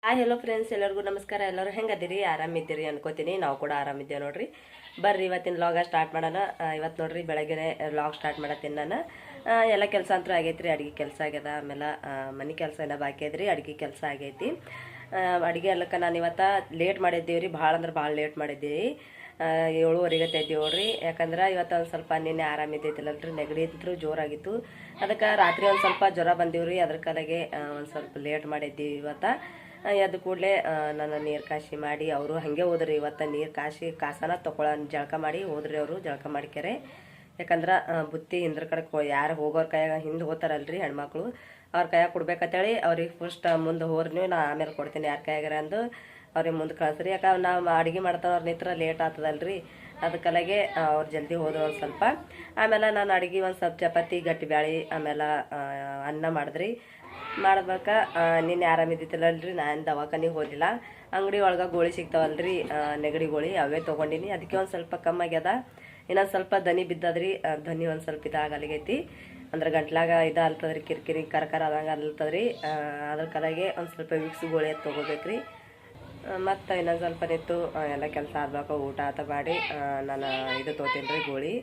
Hello friends, ಎಲ್ಲರಿಗೂ ನಮಸ್ಕಾರ. ಎಲ್ಲರೂ ಹೆಂಗದಿರಿ? ಆರಾಮಿದ್ದೀರಿ ಅನ್ಕೋತೀನಿ. ನಾವು ಕೂಡ ಆರಾಮಿದ್ದೇವೆ ನೋಡ್ರಿ. ಬರ್ರಿ ಇವತ್ತಿನ ಲಾಗ ಸ್ಟಾರ್ಟ್ ಮಾಡೋಣ. ಇವತ್ತು ನೋಡ್ರಿ ಬೆಳಗ್ಗೆ ಲಾಗ್ ಸ್ಟಾರ್ಟ್ ಮಾಡತ್ತೀನಿ ನಾನು. ಎಲ್ಲ ಕೆಲಸ ಅಂತೂ ಆಗೈತ್ರಿ. ಅಡುಗೆ ಕೆಲಸ ಆಗ್ಯದ, ಆಮೇಲೆ ಮನೆ ಕೆಲಸ ಏನೋ ಬಾಕಿ ಐತ್ರಿ, ಅಡುಗೆ ಕೆಲಸ ಆಗೈತಿ. ಅಡುಗೆ ಎಲ್ಲಕ್ಕೆ ನಾನು ಇವತ್ತು ಲೇಟ್ ಮಾಡಿದ್ದೀವಿ ರೀ, ಭಾಳ ಅಂದ್ರೆ ಭಾಳ ಲೇಟ್ ಮಾಡಿದ್ದೀವಿ. 7:30 ತೆಗ್ದೀವಿ ನೋಡ್ರಿ. ಯಾಕಂದ್ರೆ ಇವತ್ತು ಒಂದು ಸ್ವಲ್ಪ ನಿನ್ನೆ ಆರಾಮಿದ್ದೈತಿಲ್ಲಲ್ರಿ, ನೆಗಡಿ ಇದ್ರು ಜೋರಾಗಿತ್ತು. ಅದಕ್ಕೆ ರಾತ್ರಿ ಒಂದು ಸ್ವಲ್ಪ ಜ್ವರ ಬಂದೀವ್ರಿ, ಅದ್ರ ಕಲೆಗೆ ಒಂದು ಸ್ವಲ್ಪ ಲೇಟ್ ಮಾಡಿದ್ದೀವಿ ಇವತ್ತು. ಎದ್ದು ಕೂಡಲೇ ನಾನು ನೀರು ಕಾಶಿ ಮಾಡಿ, ಅವರು ಹಾಗೆ ಹೋದ್ರಿ. ಇವತ್ತು ನೀರು ಕಾಸನ ಜಳಕ ಮಾಡಿ ಹೋದ್ರಿ. ಅವರು ಜಳಕ ಮಾಡ್ಕ್ಯಾರೆ. ಯಾಕಂದ್ರೆ ಬುತ್ತಿ ಹಿಂದ್ರ ಕಡೆ ಯಾರು ಹೋಗೋರ್ ಕೈಯಾಗ ಹಿಂದೆ ಹೋಗ್ತಾರಲ್ರಿ ಹೆಣ್ಮಕ್ಳು, ಅವ್ರ ಕೈಯಾಗ ಕೊಡ್ಬೇಕಂತೇಳಿ ಅವ್ರಿಗೆ ಫಸ್ಟ್ ಮುಂದೆ ಹೋರ್ನಿ, ನಾ ಆಮೇಲೆ ಕೊಡ್ತೀನಿ ಯಾರ ಕೈಯಾಗಾರ ಅಂದು ಅವ್ರಿಗೆ ಮುಂದೆ ಕಳಿಸ್ರಿ. ಯಾಕಂದ್ರೆ ನಾವು ಅಡುಗೆ ಮಾಡ್ತಾವ್ರ ನಿತ್ರ ಲೇಟ್ ಆಗ್ತದಲ್ರಿ, ಅದಕ್ಕಲಾಗೆ ಅವ್ರು ಜಲ್ದಿ ಹೋದ್ರು ಒಂದು ಸ್ವಲ್ಪ. ಆಮೇಲೆ ನಾನು ಅಡುಗೆ ಒಂದು ಸ್ವಲ್ಪ ಚಪಾತಿ ಗಟ್ಟಿ ಬ್ಯಾಳಿ ಆಮೇಲೆ ಅನ್ನ ಮಾಡಿದ್ರಿ. ಮಾಡ್ಬೇಕ ನಿನ್ನೆ ಆರಾಮಿದ್ದಿತ್ತಲ್ಲಲ್ರಿ, ನಾನು ದವಾಖಾನಿಗೆ ಹೋಗಿಲ್ಲ. ಅಂಗಡಿ ಒಳಗೆ ಗೋಳಿ ಸಿಗ್ತಾವಲ್ರಿ, ನೆಗಡಿ ಗೋಳಿ, ಅವೇ ತೊಗೊಂಡಿನಿ. ಅದಕ್ಕೆ ಒಂದು ಸ್ವಲ್ಪ ಕಮ್ಮಾಗ್ಯದ. ಇನ್ನೊಂದು ಸ್ವಲ್ಪ ದನಿ ಬಿದ್ದದ್ರಿ, ಧ್ವನಿ ಒಂದು ಸ್ವಲ್ಪ ಇದಾಗಲಿಗೈತಿ. ಅಂದ್ರೆ ಗಂಟ್ಲಾಗ ಅಲ್ತದ್ರಿ, ಕಿರಿಕಿರಿ ಕರಕರ ಆದಂಗೆ ಅಲ್ತದ್ರಿ. ಅದ್ರ ಕಲಾಗೆ ಒಂದು ಸ್ವಲ್ಪ ವಿಕ್ಸ್ ಗೋಳಿ ಅದು ತೊಗೋಬೇಕ್ರಿ. ಮತ್ತು ಇನ್ನೊಂದು ಸ್ವಲ್ಪ ನಿಂತು ಎಲ್ಲ ಕೆಲಸ ಆದ್ಬೇಕು, ಊಟ ಆತ ಮಾಡಿ ನಾನು ಇದು ತೊಗೋತೀನಿ ರೀ ಗೋಳಿ.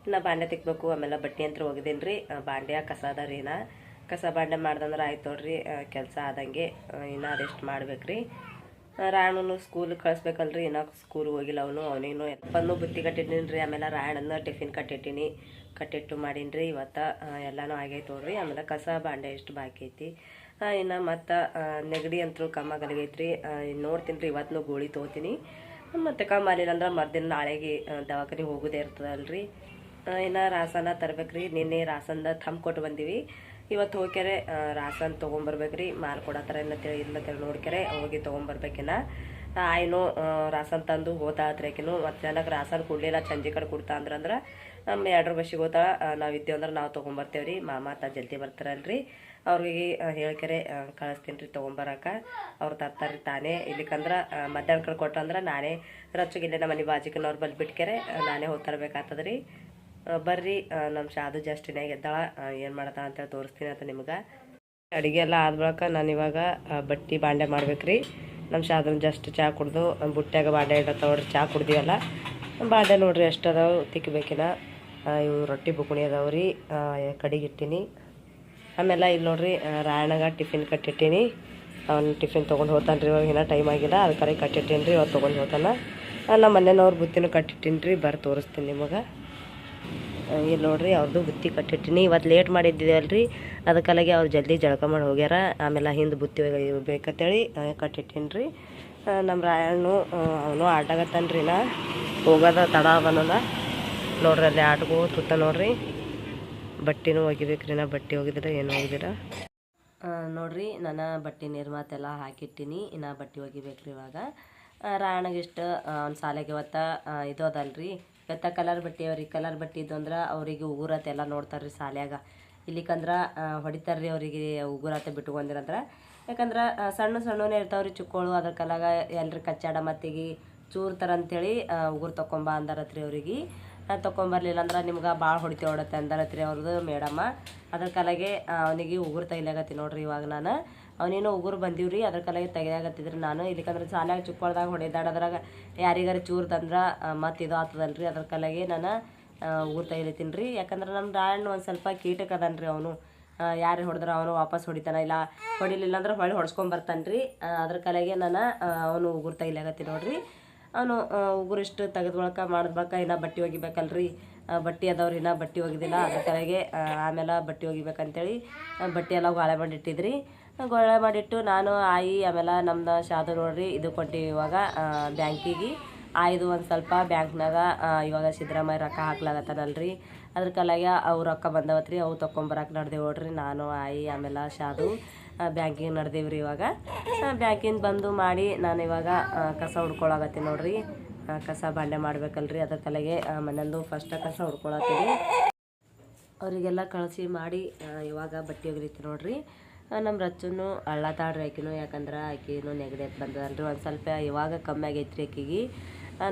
ಇನ್ನು ಬಾಂಡೆ ತಿಕ್ಬೇಕು, ಆಮೇಲೆ ಬಟ್ಟೆ ಅಂತ ಒಗ್ದೀನಿ ರೀ. ಬಾಂಡೆ ಕಸ ಅದ ರೀ, ಕಸ ಬಾಂಡೆ ಮಾಡ್ದಂದ್ರೆ ಆಯ್ತು ನೋಡ್ರಿ ಕೆಲಸ ಆದಂಗೆ. ಇನ್ನು ಅದೆಷ್ಟು ಮಾಡ್ಬೇಕ್ರಿ. ರಾಯಣ್ಣನು ಸ್ಕೂಲ್ ಕಳಿಸ್ಬೇಕಲ್ರಿ, ಇನ್ನೂ ಸ್ಕೂಲ್ ಹೋಗಿಲ್ಲ ಅವನಿಗೂ ಎಪ್ಪನ್ನು ಬುತ್ತಿ ಕಟ್ಟಿಟ್ಟಿನಿ ರೀ. ಆಮೇಲೆ ರಾಯಣ್ಣನ ಟಿಫಿನ್ ಕಟ್ಟಿಟ್ಟು ಮಾಡೀನಿ ರೀ. ಇವತ್ತು ಎಲ್ಲನೂ ಆಗೈತೆ ನೋಡ್ರಿ. ಆಮೇಲೆ ಕಸ ಬಾಂಡೆ ಎಷ್ಟು ಬಾಕಿ ಐತಿ. ಇನ್ನು ಮತ್ತು ನೆಗಡಿ ಅಂತೂ ಕಮ್ಮಾಗಲಿಗೈತ್ರಿ. ನೋಡ್ತೀನಿ ರೀ, ಇವತ್ತು ಗೋಳಿ ತೊಗೋತೀನಿ. ಮತ್ತು ಕಮ್ಮಾಲಿಲ್ಲ ಅಂದ್ರೆ ಮರ್ದಿನ ನಾಳೆಗೆ ದವಾಖಾನಿಗೆ ಹೋಗೋದೇ ಇರ್ತದಲ್ರಿ. ಇನ್ನು ರಾಸನ ತರ್ಬೇಕ್ರಿ. ನಿನ್ನೆ ರಾಸನ್ದ ಕೊಟ್ಟು ಬಂದೀವಿ. ಇವತ್ತು ಹೋಗ್ಯಾರೆ ರಾಸನ್ ತೊಗೊಂಬರ್ಬೇಕ್ರಿ. ಮಾಲ್ ಕೊಡತ್ತಾರ ಇಲ್ಲ ನೋಡ್ಕ್ಯಾರೆ ಹೋಗಿ ತೊಗೊಂಬರ್ಬೇಕಿನ್ನ. ಆಯ್ನು ರಾಸನ್ ತಂದು ಹೋತಾಳತ್ರಿ ಆಕಿನು. ಮತ್ತು ನನಗೆ ರಾಸನ್ ಕೊಡಲಿಲ್ಲ, ಸಂಜೆ ಕಡೆ ಕೊಡ್ತಾ ಅಂದ್ರೆ ನಮ್ಮ 2 ಬಸ್ಸಿಗೆ ಹೋತಾಳ. ನಾವು ಇದ್ದೇವೆ ಅಂದ್ರೆ ನಾವು ತೊಗೊಂಬರ್ತೇವೆ ರೀ. ಮಾಮ ಜಲ್ದಿ ಬರ್ತಾರಲ್ರಿ, ಅವ್ರಿಗೆ ಹೇಳ್ಕೆರೆ ಕಳಿಸ್ತೀನಿ ರೀ ತೊಗೊಂಬರಕ್ಕೆ. ಅವ್ರು ತರ್ತಾರೆ ತಾನೇ. ಇಲ್ಲಿಕಂದ್ರೆ ಮಧ್ಯಾಹ್ನ ಕಡೆ ಕೊಟ್ಟಂದ್ರೆ ನಾನೇ ರೊಚ್ಚಿಗಿಲ್ಲೇ ನಮ್ಮ ಮನೆ ಬಾಜಿಕನವ್ರು ಬಲ್ಲಿ ಬಿಟ್ಕೆರೆ ನಾನೇ ಹೋಗಿ ತರಬೇಕಾಗ್ತದ್ರಿ. ಬರ್ರಿ, ನಮ್ಮ ಶಾದು ಜಸ್ಟಿನಾಗ ಎದ್ದಾಳ, ಏನು ಮಾಡತ್ತ ಅಂತೇಳಿ ತೋರಿಸ್ತೀನಿ ಅಂತ ನಿಮ್ಗೆ. ಅಡುಗೆ ಎಲ್ಲ ಆದ ಬಳಿಕ ನಾನು ಇವಾಗ ಬಟ್ಟೆ ಬಾಂಡೆ ಮಾಡ್ಬೇಕ್ರಿ. ನಮ್ಮ ಶಾದನ ಜಸ್ಟ್ ಚಹಾ ಕುಡ್ದು ಬುಟ್ಟ್ಯಾಗ ಬಾಂಡೆ ಇಡತ್ತ ನೋಡ್ರಿ. ಚಹಾ ಕುಡ್ದೀವಲ್ಲ, ಬಾಂಡೆ ನೋಡ್ರಿ ಎಷ್ಟು ಅದಾವೆ ತಿಕ್ಕಬೇಕಿನ. ಇವು ರೊಟ್ಟಿ ಬುಕುಣಿ ಅದಾವ್ರಿ, ಕಡಿಗೆ ಇಟ್ಟೀನಿ. ಆಮೇಲೆ ಇಲ್ಲಿ ನೋಡ್ರಿ ರಾಯಣ್ಣಗ ಟಿಫಿನ್ ಕಟ್ಟಿಟ್ಟೀನಿ. ಅವ್ನು ಟಿಫಿನ್ ತೊಗೊಂಡು ಹೋಗ್ತಾನೆ ರೀ. ಇವಾಗ ಇನ್ನೂ ಟೈಮ್ ಆಗಿಲ್ಲ, ಅದಕ್ಕೆ ಕಟ್ಟಿಟ್ಟೀನಿ ರೀ. ಅವ್ರು ತೊಗೊಂಡು ಹೋಗ್ತಾನೆ. ನಮ್ಮ ಮನೆಯವ್ರು ಬುತ್ತಿನೂ ಕಟ್ಟಿಟ್ಟೀನಿ ರೀ. ತೋರಿಸ್ತೀನಿ ನಿಮಗೆ. ಇಲ್ಲಿ ನೋಡ್ರಿ ಅವ್ರದ್ದು ಬುತ್ತಿ ಕಟ್ಟಿಟ್ಟಿನಿ. ಇವತ್ತು ಲೇಟ್ ಮಾಡಿದ್ದಿದ್ದಲ್ರಿ, ಅದಕ್ಕಲಾಗೆ ಅವ್ರು ಜಲ್ದಿ ಜಳಕ ಮಾಡಿ ಹೋಗ್ಯಾರ. ಆಮೇಲೆ ಹಿಂದೆ ಬುತ್ತಿ ಬೇಕಂತೇಳಿ ಕಟ್ಟಿಟ್ಟೀನಿ ರೀ. ನಮ್ಮ ರಾಯಣ್ಣು ಅವನು ಆಟಾಗತ್ತಾನ ರೀ. ಹೋಗೋದ ತಡ ಅವನ ನೋಡ್ರಿ, ಅಲ್ಲಿ ಆಟಗೂ ತುತ್ತ ನೋಡ್ರಿ. ಬಟ್ಟೆನೂ ಒಗಿಬೇಕ್ರಿ. ಬಟ್ಟೆ ಒಗಿದ್ರೆ ಏನು ಒಗಿದಿರ ನೋಡ್ರಿ. ನಾನು ಬಟ್ಟೆ ನಿರ್ಮಾತೆಲ್ಲ ಹಾಕಿಟ್ಟಿನಿ. ಇನ್ನು ಬಟ್ಟೆ ಒಗಿಬೇಕ್ರಿ ಇವಾಗ. ರಾಯಣ್ಣಗಿಷ್ಟು ಒಂದು ಸಾಲೆಗೆ ಇವತ್ತು ಇದು ಅದಲ್ರಿ, ಇವತ್ತು ಕಲರ್ ಬಟ್ಟೆ ಅವ್ರಿಗೆ ಕಲರ್ ಬಟ್ಟೆ ಇದ್ದು ಅಂದ್ರೆ ಅವರಿಗೆ ಉಗುರತ್ತೆಲ್ಲ ನೋಡ್ತಾರೆ ರೀ ಸಾಲ್ಯಾಗ. ಇಲ್ಲಿಕಂದ್ರೆ ಹೊಡಿತಾರೆ ರೀ ಅವರಿಗೆ ಉಗುರತ್ತೆ ಬಿಟ್ಕೊಂಡಿರಂದ್ರೆ. ಯಾಕಂದ್ರೆ ಸಣ್ಣನೇ ಇರ್ತಾವ್ರಿ ಚುಕ್ಕೋಳು. ಅದ್ರ ಕಲಾಗ ಎಲ್ರಿ ಕಚ್ಚಾಡ ಮತ್ತಿಗೆ ಚೂರ್ತಾರ ಅಂಥೇಳಿ ಉಗುರು ತೊಗೊಂಬ ಅಂದಾರತ್ರಿ ಅವ್ರಿಗೆ. ತೊಗೊಂಬರ್ಲಿಲ್ಲ ಅಂದ್ರೆ ನಿಮ್ಗೆ ಭಾಳ ಹೊಡಿತೇವೆ ಅಂದಾರತ್ರಿ ಅವ್ರದ್ದು ಮೇಡಮ್ಮ. ಅದ್ರ ಕಲಾಗೆ ಅವನಿಗೆ ಉಗುರು ತೆಗಿಲಾಗತ್ತಿ ನೋಡ್ರಿ. ಇವಾಗ ನಾನು ಅವನೇನು ಉಗುರು ಬಂದೀವ್ರಿ, ಅದ್ರ ಕಲಾಗೆ ತೆಗಿಯಾಗತ್ತಿದ್ರಿ ನಾನು. ಇಲ್ಲಿಕಂದ್ರೆ ಸಾಲಾಗ ಚುಕ್ಕೊಳ್ದಾಗ ಹೊಡೆದಾಡೋದ್ರಾಗ ಯಾರಿಗಾರ ಚೂರು ತಂದ್ರೆ ಮತ್ತು ಇದು ಆಗ್ತದಲ್ರಿ. ಅದ್ರ ಕಲಾಗೆ ನಾನು ಉಗುರು ತೆಗಿಲತ್ತೀನಿ ರೀ. ಯಾಕಂದ್ರೆ ನಮ್ಮ ರಾಯಣ್ಣ ಒಂದು ಸ್ವಲ್ಪ ಕೀಟಕ ಅದನ್ ರೀ. ಅವನು ಯಾರು ಹೊಡೆದ್ರೆ ಅವನು ವಾಪಸ್ ಹೊಡಿತಾನೆ, ಇಲ್ಲ ಹೊಡಿಲಿಲ್ಲ ಅಂದ್ರೆ ಹೊಳ್ಳಿ ಹೊಡ್ಸ್ಕೊಂಬರ್ತಾನೆ ರೀ. ಅದ್ರ ಕಲಾಗೆ ನಾನು ಅವನು ಉಗುರು ತೆಗಿಲಾಗತ್ತಿ ನೋಡ್ರಿ. ಅವನು ಉಗುರು ಇಷ್ಟು ತೆಗೆದು ಮಾಡಿದ ಬಳಿಕ ಇನ್ನೂ ಬಟ್ಟೆ ಒಗಿಬೇಕಲ್ರಿ. ಬಟ್ಟೆ ಅದಾವ್ರಿ, ಇನ್ನೂ ಬಟ್ಟೆ ಒಗಿದಿಲ್ಲ. ಅದ್ರ ಕೆಳಗೆ ಆಮೇಲೆ ಬಟ್ಟೆ ಒಗಿಬೇಕಂತೇಳಿ ಬಟ್ಟೆ ಎಲ್ಲ ಗಾಳೆ ಮಾಡಿಟ್ಟಿದ್ರಿ. ಗೋಳೆ ಮಾಡಿಟ್ಟು ನಾನು ಆಮೇಲೆ ನಮ್ದು ಶಾದು ನೋಡ್ರಿ ಇದು ಕೊಟ್ಟಿವಿ ಇವಾಗ ಬ್ಯಾಂಕಿಗೆ. ಆಯ್ದು ಒಂದು ಸ್ವಲ್ಪ ಬ್ಯಾಂಕ್ನಾಗ ಇವಾಗ ಸಿದ್ದರಾಮಯ್ಯ ರೊಕ್ಕ ಹಾಕ್ಲಾಗತ್ತಾನಲ್ರಿ, ಅದ್ರ ಕಲಾಗೆ ಅವು ರೊಕ್ಕ ಬಂದವತ್ರಿ. ಅವು ತೊಗೊಂಬರಕ್ಕೆ ನಡ್ದೇವು ನೋಡ್ರಿ. ನಾನು ಆಮೇಲೆ ಶಾದು ಬ್ಯಾಂಕಿಗೆ ನಡ್ದೇವ್ರಿ. ಇವಾಗ ಬ್ಯಾಂಕಿಂದ ಬಂದು ಮಾಡಿ ನಾನು ಇವಾಗ ಕಸ ಹುಡ್ಕೊಳಕತ್ತೀನಿ ನೋಡ್ರಿ. ಕಸ ಬಾಂಡೆ ಮಾಡ್ಬೇಕಲ್ರಿ, ಅದ್ರ ಕಲೆಗೆ ಮನೆಯಂದು ಫಸ್ಟ್ ಕಸ ಹುಡ್ಕೊಳತ್ತೀವಿ. ಅವರಿಗೆಲ್ಲ ಕಳಿಸಿ ಮಾಡಿ ಇವಾಗ ಬಟ್ಟೆ ಒಗಿಲಿತ್ತೀನಿ ನೋಡ್ರಿ. ನಮ್ಮ ರಚ್ಚನ್ನು ಅಳ್ಳತಾಳ್ರಿ ಆಕಿನೂ. ಯಾಕಂದ್ರೆ ಆಕಿನೂ ನೆಗಡಿ ಅಂತ ಬಂದದಲ್ರಿ ಒಂದು ಸ್ವಲ್ಪ. ಇವಾಗ ಕಮ್ಮಿ ಆಗೈತ್ರಿ ಆಕಿಗೆ.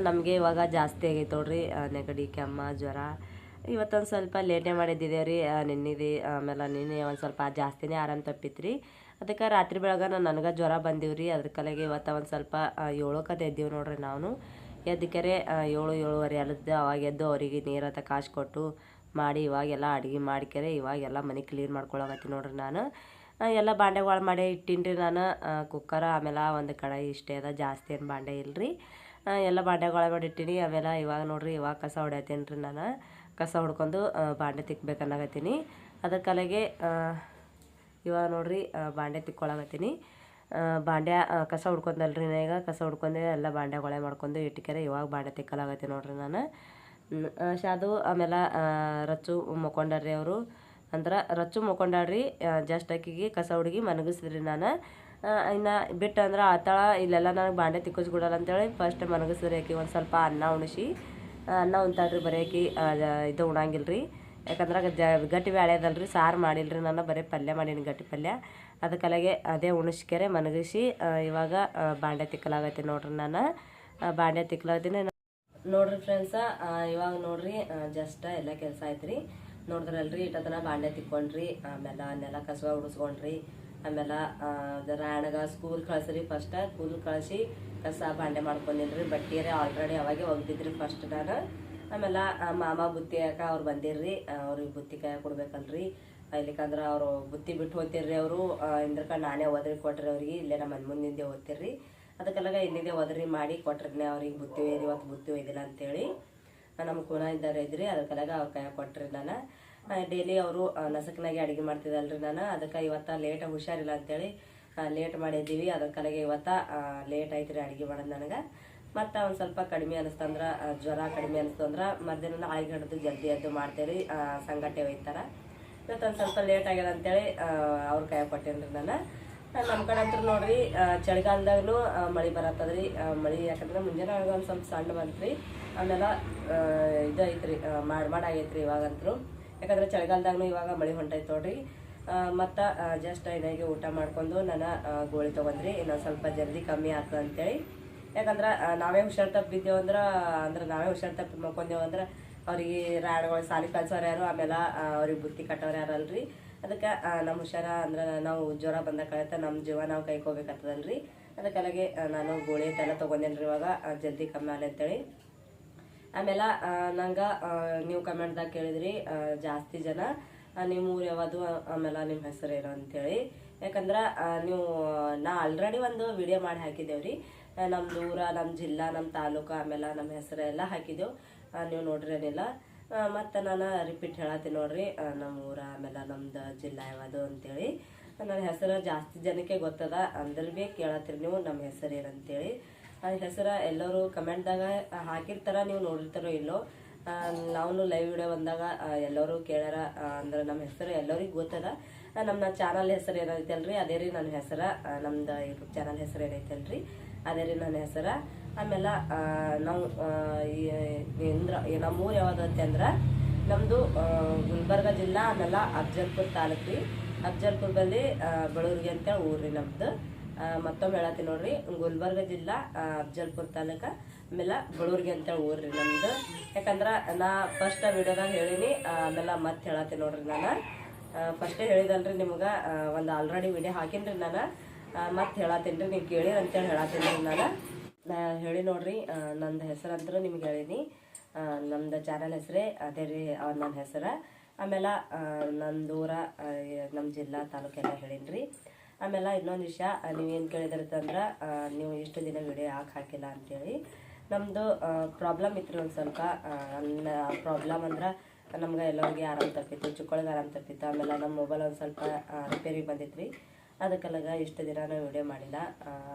ನಮಗೆ ಇವಾಗ ಜಾಸ್ತಿ ಆಗೈತೆ ನೋಡ್ರಿ ನೆಗಡಿ, ಕೆಮ್ಮ, ಜ್ವರ. ಇವತ್ತೊಂದು ಸ್ವಲ್ಪ ಲೇಟೇ ಮಾಡಿದ್ದಿದ್ದೇವೆ ರೀ. ನಿನ್ನೆ ಆಮೇಲೆ ನಿನ್ನೆ ಒಂದು ಸ್ವಲ್ಪ ಜಾಸ್ತಿನೇ ಆರಾಮ ತಪ್ಪಿತ್ತು ರೀ. ಅದಕ್ಕೆ ರಾತ್ರಿ ಬೆಳಗ್ಗೆ ನನಗೆ ಜ್ವರ ಬಂದೀವ್ರಿ. ಅದ್ರ ಕಲೆಗೆ ಇವತ್ತು ಒಂದು ಸ್ವಲ್ಪ 7ಕ್ಕೆ ಎದ್ದೀವಿ ನೋಡ್ರಿ. ನಾವು ಎದ್ದಕೆರೆ 7-7:30 ಅಲ್ಲದ್ದು ಅವಾಗ ಎದ್ದು ಅವರಿಗೆ ನೀರತ್ತ ಕಾಸ್ಕೊಟ್ಟು ಮಾಡಿ ಇವಾಗೆಲ್ಲ ಅಡುಗೆ ಮಾಡಿಕೆರೆ ಇವಾಗೆಲ್ಲ ಮನೆ ಕ್ಲೀನ್ ಮಾಡ್ಕೊಳಕತ್ತೀನಿ ನೋಡ್ರಿ. ನಾನು ಎಲ್ಲ ಬಾಂಡೆಗಳು ಮಾಡಿ ಇಟ್ಟಿನ್ರಿ. ನಾನು ಕುಕ್ಕರ್ ಆಮೇಲೆ ಒಂದು ಕಡಾಯಿ ಇಷ್ಟೇ ಅದ, ಜಾಸ್ತಿ ಏನು ಬಾಂಡೆ ಇಲ್ಲರಿ. ಎಲ್ಲ ಬಾಂಡೆಗಳು ಮಾಡಿ ಇಟ್ಟೀನಿ. ಆಮೇಲೆ ಇವಾಗ ನೋಡ್ರಿ ಇವಾಗ ಕಸ ಹೊಡ್ಯತ್ತೀನಿ ರೀ. ನಾನು ಕಸ ಹೊಡ್ಕೊಂಡು ಬಾಂಡೆ ತಿಕ್ಕಬೇಕನ್ನಾಗತ್ತೀನಿ. ಅದ್ರ ಕಲೆಗೆ ಇವಾಗ ನೋಡ್ರಿ ಬಾಂಡೆ ತಿಕ್ಕೊಳಕತ್ತೀನಿ. ಬಾಂಡೆ ಕಸ ಹುಡ್ಕೊಂಡಲ್ರಿ. ಈಗ ಕಸ ಹುಡ್ಕೊಂಡೆ ಎಲ್ಲ ಬಾಂಡೆಗೊಳೆ ಮಾಡ್ಕೊಂಡು ಇಟ್ಕೆರೆ ಇವಾಗ ಬಾಂಡೆ ತಿಕ್ಕಲಾಗತ್ತೀನಿ ನೋಡ್ರಿ. ನಾನು ಶಾದು ಆಮೇಲೆ ರಚ್ಚು ಮುಕ್ಕೊಂಡಾರ್ರಿ. ಅವರು ಅಂದ್ರೆ ರಚ್ಚು ಮುಕ್ಕೊಂಡಾಡ್ರಿ. ಜಸ್ಟ್ ಆಕಿಗೆ ಕಸ ಹುಡುಗಿ ಮನಗಿಸಿದ್ರಿ. ನಾನು ಇನ್ನು ಬಿಟ್ಟು ಅಂದ್ರೆ ಆತಳ ಇಲ್ಲೆಲ್ಲ ನನಗೆ ಬಾಂಡೆ ತಿಕ್ಕಿಸ್ಬಿಡಲ್ಲ ಅಂತೇಳಿ ಫಸ್ಟ್ ಮನಗಿಸಿದ್ರಿ. ಆಕಿ ಒಂದು ಸ್ವಲ್ಪ ಅನ್ನ ಉಣಿಸಿ ಅನ್ನ ಉಣ್ತಾಳ್ರಿ. ಬರೀ ಆಕಿ ಇದು ಉಣಂಗಿಲ್ಲ ರೀ. ಯಾಕಂದ್ರೆ ಗಟ್ಟಿ ಬ್ಯಾಳೆ ಅದಲ್ರಿ, ಸಾರು ಮಾಡಿಲ್ರಿ. ನಾನು ಬರೀ ಪಲ್ಯ ಮಾಡೀನಿ, ಗಟ್ಟಿ ಪಲ್ಯ. ಅದಕ್ಕಲಾಗೆ ಅದೇ ಉಣಿಸ್ಕೆರೆ ಮನಗಿಸಿ ಇವಾಗ ಬಾಂಡೆ ತಿಕ್ಕಲಾಗತ್ತೀನಿ ನೋಡ್ರಿ. ನಾನು ಬಾಂಡೆ ತಿಕ್ಕಲಾಗತ್ತೀನಿ ನೋಡ್ರಿ ಫ್ರೆಂಡ್ಸ. ಇವಾಗ ನೋಡ್ರಿ ಜಸ್ಟ್ ಎಲ್ಲ ಕೆಲಸ ಆಯ್ತು ನೋಡಿದ್ರಲ್ರಿ. ಇಟ್ಟತನ ಬಾಂಡೆ ತಿಕ್ಕೊಂಡ್ರಿ. ಆಮೇಲೆ ನೆಲ ಕಸವ ಉಡಿಸ್ಕೊಂಡ್ರಿ. ಆಮೇಲೆ ರಾಯಣಗ ಸ್ಕೂಲ್ ಕಳಿಸ್ರಿ. ಫಸ್ಟ್ ಸ್ಕೂಲ್ ಕಳಿಸಿ ಕಸ ಬಾಂಡೆ ಮಾಡ್ಕೊಂಡಿನ್ರಿ. ಬಟ್ಟೆಯರೇ ಆಲ್ರೆಡಿ ಅವಾಗೆ ಒಗ್ದಿದ್ರಿ ಫಸ್ಟ್ ನಾನು. ಆಮೇಲೆ ಮಾಮ ಬುತ್ತಿ ಹಾಕ ಅವ್ರು ಬಂದಿರ್ರಿ. ಅವ್ರಿಗೆ ಬುತ್ತಿ ಕಾಯ ಕೊಡ್ಬೇಕಲ್ರಿ. ಇಲ್ಲಿಕಂದ್ರೆ ಅವರು ಬುತ್ತಿ ಬಿಟ್ಟು ಹೋಗ್ತಿರ್ರಿ. ಅವರು ಇಂದ್ರಕ ನಾನೇ ಒದರಿ ಕೊಟ್ರಿ ಅವ್ರಿಗೆ. ಇಲ್ಲೇ ನಮ್ಮ ಮನೆ ಮುಂದಿಂದೆ ಓದ್ತಿರ್ರಿ. ಅದಕ್ಕೆಲ್ಲ ಇಲ್ಲಿದೆ ಒದರಿ ಮಾಡಿ ಕೊಟ್ರಿ ಅವ್ರಿಗೆ. ಬುತ್ತಿ ಒಯ್ದು ಇವತ್ತು ಬುತ್ತಿ ಒಯ್ದಿಲ್ಲ ಅಂತೇಳಿ ನಮ್ಮ ಕೂನ ಇದ್ದಾರೆ ಇದ್ರಿ. ಅದಕ್ಕೆಲ್ಲ ಅವ್ರ ಕೈ ಕೊಟ್ರಿ. ನಾನು ಡೈಲಿ ಅವರು ನಸಕ್ನಾಗೆ ಅಡುಗೆ ಮಾಡ್ತಿದ್ದಲ್ರಿ. ನಾನು ಅದಕ್ಕೆ ಇವತ್ತು ಲೇಟ್ ಹುಷಾರಿಲ್ಲ ಅಂತೇಳಿ ಲೇಟ್ ಮಾಡಿದ್ದೀವಿ. ಅದಕ್ಕೆಲ್ಲ ಇವತ್ತು ಲೇಟ್ ಆಯ್ತು ರೀ ಅಡುಗೆ ಮಾಡೋದು ನನಗೆ. ಮತ್ತು ಒಂದು ಸ್ವಲ್ಪ ಕಡಿಮೆ ಅನಿಸ್ತಂದ್ರೆ ಜ್ವರ ಕಡಿಮೆ ಅನಿಸ್ತು ಅಂದ್ರೆ ಮಧ್ಯಾಹ್ನ ನಾಳೆಗೆ ಹಿಡಿದು ಜಲ್ದಿ ಎದ್ದು ಮಾಡ್ತೇವೆ. ಸಂಗಟೆ ಒಯ್ತಾರ. ಇವತ್ತು ಒಂದು ಸ್ವಲ್ಪ ಲೇಟ್ ಆಗ್ಯದ ಅಂತೇಳಿ ಅವ್ರ ಕೈ ಕೊಟ್ಟೇನ್ರಿ. ನಾನು ನಮ್ಮ ಕಡೆ ಅಂತೂ ನೋಡ್ರಿ ಚಳಿಗಾಲದಾಗೂ ಮಳೆ ಬರತ್ತದ್ರಿ. ಮಳೆ ಯಾಕಂದ್ರೆ ಮುಂಜಾನೆ ಒಂದು ಸ್ವಲ್ಪ ಸಣ್ಣ ಬಂತ್ರಿ. ಆಮೇಲೆ ಇದು ಐತ್ರಿ ಮಾಡಾಗೈತ್ರಿ ಇವಾಗಂತೂ. ಯಾಕಂದ್ರೆ ಚಳಿಗಾಲದಾಗೂ ಇವಾಗ ಮಳೆ ಹೊಂಟೈತೆ ನೋಡ್ರಿ. ಮತ್ತು ಜಸ್ಟ್ ಏನಾಗಿ ಊಟ ಮಾಡ್ಕೊಂಡು ನಾನು ಗೋಳಿ ತೊಗೊಂಡ್ರಿ. ಇನ್ನೊಂದು ಸ್ವಲ್ಪ ಜಲ್ದಿ ಕಮ್ಮಿ ಆಗ್ತದೆ ಅಂತೇಳಿ. ಯಾಕಂದ್ರೆ ನಾವೇ ಹುಷಾರು ತಪ್ಪಿದ್ದೇವೆ ಅಂದ್ರೆ ನಾವೇ ಹುಷಾರು ತಪ್ಪಿ ಮಾಡ್ಕೊಂಡೇವು ಅಂದ್ರೆ ಅವ್ರಿಗೆ ರಾಡ್ಗಳು ಸಾಲಿ ಕಲ್ಸೋರು ಯಾರು, ಆಮೇಲೆ ಅವ್ರಿಗೆ ಬುತ್ತಿ ಕಟ್ಟೋರು ಯಾರಲ್ರಿ. ಅದಕ್ಕೆ ನಮ್ಮ ಹುಷಾರ ಅಂದ್ರೆ ನಾವು ಜ್ವರ ಬಂದ ಕಳೆತ ನಮ್ಮ ಜೀವ ನಾವು ಕೈಕೋಬೇಕಾಗ್ತದಲ್ರಿ. ಅದಕ್ಕೆಲ್ಲಗೆ ನಾನು ಗೋಳಿ ಅಂತೆಲ್ಲ ತೊಗೊಂಡೇನ್ರಿ ಇವಾಗ ಜಲ್ದಿ ಕಮ್ಮಿ ಆಗಲಿ ಅಂತೇಳಿ. ಆಮೇಲೆ ನಂಗೆ ನೀವು ಕಮೆಂಟ್ದಾಗ ಕೇಳಿದ್ರಿ ಜಾಸ್ತಿ ಜನ ನಿಮ್ಮ ಊರು ಯಾವುದು, ಆಮೇಲೆ ನಿಮ್ಮ ಹೆಸರು ಏನು ಅಂತೇಳಿ. ಯಾಕಂದ್ರೆ ನೀವು ನಾ ಆಲ್ರೆಡಿ ಒಂದು ವಿಡಿಯೋ ಮಾಡಿ ಹಾಕಿದ್ದೇವ್ರಿ. ನಮ್ದು ಊರ, ನಮ್ಮ ಜಿಲ್ಲಾ, ನಮ್ಮ ತಾಲೂಕು, ಆಮೇಲೆ ನಮ್ಮ ಹೆಸರು ಎಲ್ಲ ಹಾಕಿದ್ದೆವು. ನೀವು ನೋಡ್ರಿ ಏನಿಲ್ಲ. ಮತ್ತು ನಾನು ರಿಪೀಟ್ ಹೇಳತ್ತೀನಿ ನೋಡ್ರಿ. ನಮ್ಮ ಊರ ಆಮೇಲೆ ನಮ್ದು ಜಿಲ್ಲಾ ಯಾವುದು ಅಂತೇಳಿ. ನನ್ನ ಹೆಸರು ಜಾಸ್ತಿ ಜನಕ್ಕೆ ಗೊತ್ತದ ಅಂದ್ರೆ ಭೀ ಕೇಳತ್ತೀರಿ ನೀವು ನಮ್ಮ ಹೆಸರು ಏನಂತೇಳಿ. ಹೆಸರು ಎಲ್ಲರೂ ಕಮೆಂಟ್ದಾಗ ಹಾಕಿರ್ತಾರ, ನೀವು ನೋಡಿರ್ತಾರೋ ಇಲ್ಲೋ. ನಾವು ಲೈವ್ ವಿಡಿಯೋ ಬಂದಾಗ ಎಲ್ಲರೂ ಕೇಳ್ಯಾರ. ಅಂದ್ರೆ ನಮ್ಮ ಹೆಸರು ಎಲ್ಲರಿಗೂ ಗೊತ್ತದ. ನಮ್ಮ ಚಾನಲ್ ಹೆಸರು ಏನೈತಲ್ರಿ ಅದೇ ರೀ ನನ್ನ ಹೆಸರು. ನಮ್ದು ಯೂಟ್ಯೂಬ್ ಚಾನಲ್ ಹೆಸರು ಏನೈತಲ್ರಿ ಅದೇ ರೀ ನನ್ನ ಹೆಸರು. ಆಮೇಲೆ ನಾವು ನಮ್ಮೂರು ಯಾವುದು ಅಂತಂದ್ರೆ ನಮ್ಮದು ಗುಲ್ಬರ್ಗ ಜಿಲ್ಲಾ, ಆಮೇಲೆ ಅಫ್ಜಲ್ಪುರ ತಾಲೂಕು ರೀ. ಅಫ್ಜಲ್ಪುರದಲ್ಲಿ ಬಳೂರಿಗೆ ಅಂತೇಳಿ ಊರು ರೀ ನಮ್ದು. ಮತ್ತೊಮ್ಮೆ ಹೇಳತ್ತೀನಿ ನೋಡ್ರಿ, ಗುಲ್ಬರ್ಗ ಜಿಲ್ಲಾ, ಅಫ್ಜಲ್ಪುರ ತಾಲೂಕು, ಆಮೇಲೆ ಬಳೂರಿಗೆ ಅಂತೇಳಿ ಊರು ರೀ ನಮ್ದು. ಯಾಕಂದ್ರೆ ನಾ ಫಸ್ಟ್ ವಿಡಿಯೋದಾಗ ಹೇಳೀನಿ, ಆಮೇಲೆ ಮತ್ತೆ ಹೇಳತ್ತೀನಿ ನೋಡ್ರಿ. ನಾನು ಫಸ್ಟೇ ಹೇಳಿದಲ್ರಿ ನಿಮ್ಗೆ, ಒಂದು ಆಲ್ರೆಡಿ ವಿಡಿಯೋ ಹಾಕಿನ್ರಿ ನಾನು. ಮತ್ತೆ ಹೇಳತ್ತೀನಿ ರೀ, ನೀವು ಕೇಳಿ ಅಂತೇಳಿ ಹೇಳತ್ತೀನಿ ರೀ. ನಾನು ಹೇಳಿ ನೋಡ್ರಿ. ನಂದು ಹೆಸರು ಅಂತೂ ನಿಮ್ಗೆ ಹೇಳೀನಿ. ನಮ್ದು ಚಾನಲ್ ಹೆಸರೇ ಅದೇ ರೀ ನನ್ನ ಹೆಸರು. ಆಮೇಲೆ ನಂದು ಊರ, ನಮ್ಮ ಜಿಲ್ಲಾ, ತಾಲೂಕೆಲ್ಲ ಹೇಳೀನಿ. ಆಮೇಲೆ ಇನ್ನೊಂದು ವಿಷಯ ನೀವೇನು ಕೇಳಿದಿರ್ತಂದ್ರೆ ನೀವು ಇಷ್ಟು ದಿನ ವಿಡಿಯೋ ಯಾಕೆ ಹಾಕಿಲ್ಲ ಅಂತೇಳಿ. ನಮ್ಮದು ಪ್ರಾಬ್ಲಮ್ ಇತ್ತು ಒಂದು ಸ್ವಲ್ಪ. ಪ್ರಾಬ್ಲಮ್ ಅಂದ್ರೆ ನಮ್ಗೆ ಎಲ್ಲರಿಗೆ ಆರಾಮ ತಪ್ಪಿತ್ತು, ಚಿಕ್ಕಳಿಗೆ ಆರಾಮ ತಪ್ಪಿತ್ತು. ಆಮೇಲೆ ನಮ್ಮ ಮೊಬೈಲ್ ಒಂದು ಸ್ವಲ್ಪ ರಿಪೇರಿ ಬಂದಿತ್ತು ರೀ. ಅದಕ್ಕೆಲ್ಲ ಇಷ್ಟು ದಿನ ನಾವು ವಿಡಿಯೋ ಮಾಡಿಲ್ಲ.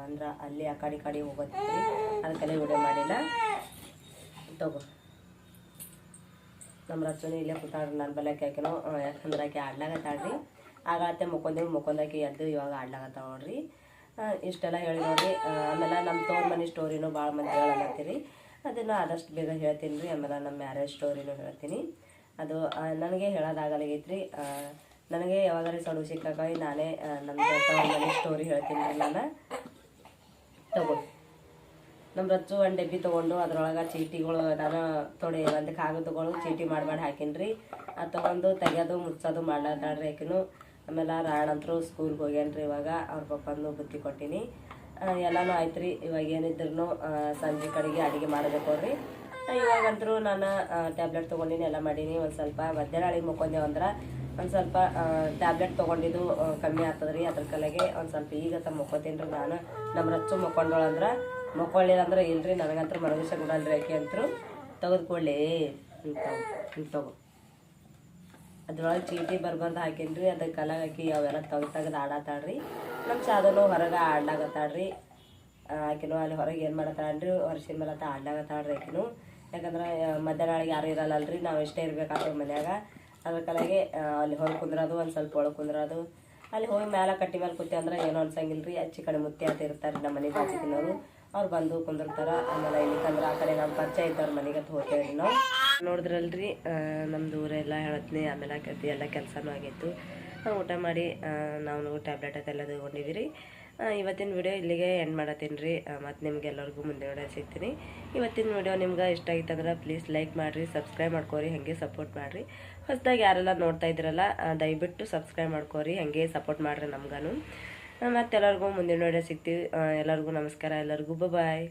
ಅಂದ್ರೆ ಅಲ್ಲಿ ಆ ಕಡೆ ಹೋಗೋದಿತ್ತು ರೀ, ಅದಕ್ಕೆಲ್ಲ ವಿಡಿಯೋ ಮಾಡಿಲ್ಲ. ತಗೋ ನಮ್ಮ ರಚನೆ ಇಲ್ಲೇ ಕೂತಾಡ್ರಿ. ನಾನು ಬಲ್ಲಕ್ಕೆ ಹಾಕಿನೋ, ಯಾಕಂದ್ರೆ ಆಕೆ ಆಡ್ಲಾಗತ್ತಾಳ್ರಿ. ಆಗಾತೆ ಮುಕ್ಕೊಂದಾಕಿ ಎದ್ದು ಇವಾಗ ಆಡ್ಲಾಗತ್ತಾವ ನೋಡ್ರಿ. ಇಷ್ಟೆಲ್ಲ ಹೇಳಿ ನೋಡ್ರಿ. ಆಮೇಲೆ ನಮ್ಮ ತೋರ್ ಮನೆ ಸ್ಟೋರಿನೂ ಭಾಳ ಮಂದಿ ಹೇಳತ್ತೀರಿ. ಅದನ್ನು ಆದಷ್ಟು ಬೇಗ ಹೇಳ್ತೀನಿ ರೀ. ಆಮೇಲೆ ನಮ್ಮ ಮ್ಯಾರೇಜ್ ಸ್ಟೋರಿನೂ ಹೇಳ್ತೀನಿ. ಅದು ನನಗೆ ಹೇಳೋದಾಗಲಾಗೈತ್ರಿ. ನನಗೆ ಯಾವಾಗಾರಿ ಸೊಡವು ಸಿಕ್ಕಾಗ ನಾನೇ ನಮ್ಮ ತೋರ್ ಮನೆ ಸ್ಟೋರಿ ಹೇಳ್ತೀನಿ ರೀ. ನಾನು ತಗೋ ನಮ್ಮ ರಚ್ಚು ಒಂದು ಡಬ್ಬಿ ತೊಗೊಂಡು ಅದ್ರೊಳಗೆ ಚೀಟಿಗಳು ನಾನು ಒಂದು ಕಾಗದ ತೊಗೊಂಡು ಚೀಟಿ ಮಾಡಿ ಹಾಕೀನಿ ರೀ. ಅದು ತೊಗೊಂಡು ತೆಗೆಯೋದು ಮುಚ್ಚೋದು ಮಾಡ್ಲಾತಾಳ್ರಿ. ಆಕಿನೂ ಆಮೇಲೆ ರಾಣಂತರೂ ಸ್ಕೂಲ್ಗೆ ಹೋಗ್ಯಾನ್ರಿ. ಇವಾಗ ಅವ್ರ ಪಪ್ಪಂದು ಬುತ್ತಿ ಕೊಟ್ಟಿನಿ. ಎಲ್ಲನೂ ಆಯ್ತು ರೀ. ಇವಾಗ ಏನಿದ್ರು ಸಂಜೆ ಕಡೆಗೆ ಅಡುಗೆ ಮಾಡಬೇಕು ರೀ. ಇವಾಗಂತರೂ ನಾನು ಟ್ಯಾಬ್ಲೆಟ್ ತೊಗೊಂಡಿನಿ, ಎಲ್ಲ ಮಾಡೀನಿ. ಒಂದು ಸ್ವಲ್ಪ ಮಧ್ಯಾಹ್ನ ಮುಕ್ಕೊಂದೇವಂದ್ರೆ ಒಂದು ಸ್ವಲ್ಪ ಟ್ಯಾಬ್ಲೆಟ್ ತೊಗೊಂಡಿದ್ದು ಕಮ್ಮಿ ಆಗ್ತದ್ರಿ. ಅದ್ರ ಕಲೆಗೆ ಒಂದು ಸ್ವಲ್ಪ ಈಗ ಮುಕ್ಕೋತೀನಿ ರೀ ನಾನು. ನಮ್ಮ ರಚ್ಚು ಮುಕ್ಕೊಂಡೋಳಂದ್ರೆ ಮುಕ್ಕೊಳ್ಳಿಲ್ಲ ಅಂದ್ರೆ ಇಲ್ರಿ, ನನಗಂತೂ ಮನವಿಷ ಕೊಡಲ್ರಿ. ಆಕೆ ಅಂತರೂ ತೆಗೆದುಕೊಳ್ಳಿ ತಗೋ. ಅದ್ರೊಳಗೆ ಚೀಟಿ ಬರ್ಬಂದು ಹಾಕೀನಿ. ಅದಕ್ಕೆ ಕಲಾಗ ಹಾಕಿ ಅವೆಲ್ಲ ತೆಗ್ದು ಆಡತ್ತಾಳ್ರಿ. ನಮ್ಮ ಸಾಧನು ಹೊರಗೆ ಆಡ್ಲಾಗತ್ತಾಳ್ರಿ. ಆಕಿನೂ ಅಲ್ಲಿ ಹೊರಗೆ ಏನು ಮಾಡತ್ತಾಳ್ರಿ, ವರ್ಷದ ಮೇಲೆ ಆಡ್ಲಾಗತ್ತಾಳ್ರಿ ಆಕಿನೂ. ಯಾಕಂದ್ರೆ ಮಧ್ಯಾಹ್ನ ಯಾರು ಇರಲ್ಲಲ್ರಿ, ನಾವು ಇಷ್ಟೇ ಇರ್ಬೇಕಾಗ್ತದೆ ಮನ್ಯಾಗ. ಅದ್ರ ಕಲಾಗೆ ಅಲ್ಲಿ ಹೊರಗೆ ಕುಂದ್ರೋದು, ಒಂದು ಸ್ವಲ್ಪ ಒಳಗೆ ಕುಂದ್ರೋದು. ಅಲ್ಲಿ ಹೋಗಿ ಮೇಲೆ ಕಟ್ಟಿ ಮೇಲೆ ಕೂತಿ ಅಂದ್ರೆ ಏನೋ ಅನ್ಸಂಗಿಲ್ಲ ರೀ. ಅಚ್ಚಿ ಕಡೆ ಮುತ್ತಿ ಅಂತ ಇರ್ತಾರೆ ನಮ್ಮ ಮನೆ ಬಾಜು ತಿನ್ನೋರು, ಅವ್ರು ಬಂದು ಕುಂದಿರ್ತಾರೆ. ಆಮೇಲೆ ಇಲ್ಲಿಕಂದ್ರೆ ಆ ಕಡೆ ನಮ್ಮ ಪರಿಚಯ ಇದ್ದವ್ರ ಮನೆಗೆ ಹೋಗ್ತೇವೆ ರೀ ನಾವು. ನೋಡಿದ್ರಲ್ರಿ ನಮ್ಮದು ಊರೆಲ್ಲ ಹೇಳತ್ನಿ. ಆಮೇಲೆ ಆಕೈತಿ ಎಲ್ಲ ಕೆಲಸನೂ ಆಗಿತ್ತು. ಊಟ ಮಾಡಿ ನಾವು ಟ್ಯಾಬ್ಲೆಟ್ ಅದೆಲ್ಲ ತಗೊಂಡಿವಿ ರೀ. ಇವತ್ತಿನ ವಿಡಿಯೋ ಇಲ್ಲಿಗೆ ಎಂಡ್ ಮಾಡತ್ತೀನಿ ರೀ. ಮತ್ತು ನಿಮ್ಗೆ ಎಲ್ಲರಿಗೂ ಮುಂದೆ ವಿಡಿಯೋ ಸಿಗ್ತೀನಿ. ಇವತ್ತಿನ ವಿಡಿಯೋ ನಿಮ್ಗೆ ಇಷ್ಟ ಆಗಿತ್ತಂದ್ರೆ ಪ್ಲೀಸ್ ಲೈಕ್ ಮಾಡಿರಿ, ಸಬ್ಸ್ಕ್ರೈಬ್ ಮಾಡ್ಕೋರಿ, ಹಾಗೆ ಸಪೋರ್ಟ್ ಮಾಡಿರಿ. ಹೊಸದಾಗಿ ಯಾರೆಲ್ಲ ನೋಡ್ತಾ ಇದ್ರಲ್ಲ ದಯವಿಟ್ಟು ಸಬ್ಸ್ಕ್ರೈಬ್ ಮಾಡ್ಕೋರಿ, ಹಾಗೆ ಸಪೋರ್ಟ್ ಮಾಡಿರಿ ನಮ್ಗೂ. ಮತ್ತು ಎಲ್ಲರಿಗೂ ಮುಂದಿನ ವಿಡಿಯೋ ಸಿಗ್ತೀವಿ. ಎಲ್ಲರಿಗೂ ನಮಸ್ಕಾರ, ಎಲ್ಲರಿಗೂ ಬಾಯ್.